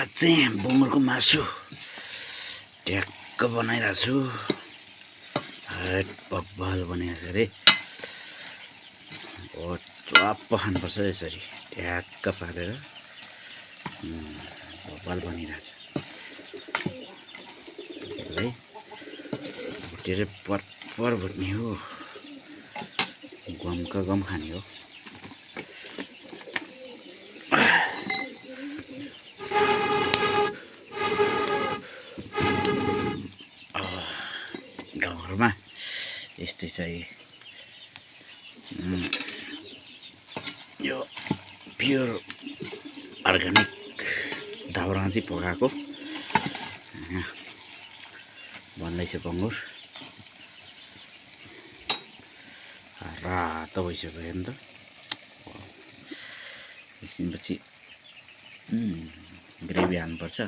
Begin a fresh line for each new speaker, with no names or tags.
आज चाहिँ बङ्गुरको मासु ट्याक्क बनाइरहेको छु। बब्बल बनाएको छ अरे। च्वाप्प खानुपर्छ यसरी ट्याक्क पारेर। बब्बल बनिरहेछ। यसलाई भुटेर परपर भुट्ने हो। गमका गम खाने हो। गाउँघरमा यस्तै चाहिए। यो प्योर अर्ग्यानिक दाउरामा चाहिँ पकाएको भन्दैछ बङ्गुर। रातो भइसक्यो नि त। एकछिनपछि ग्रेभी हाल्नुपर्छ।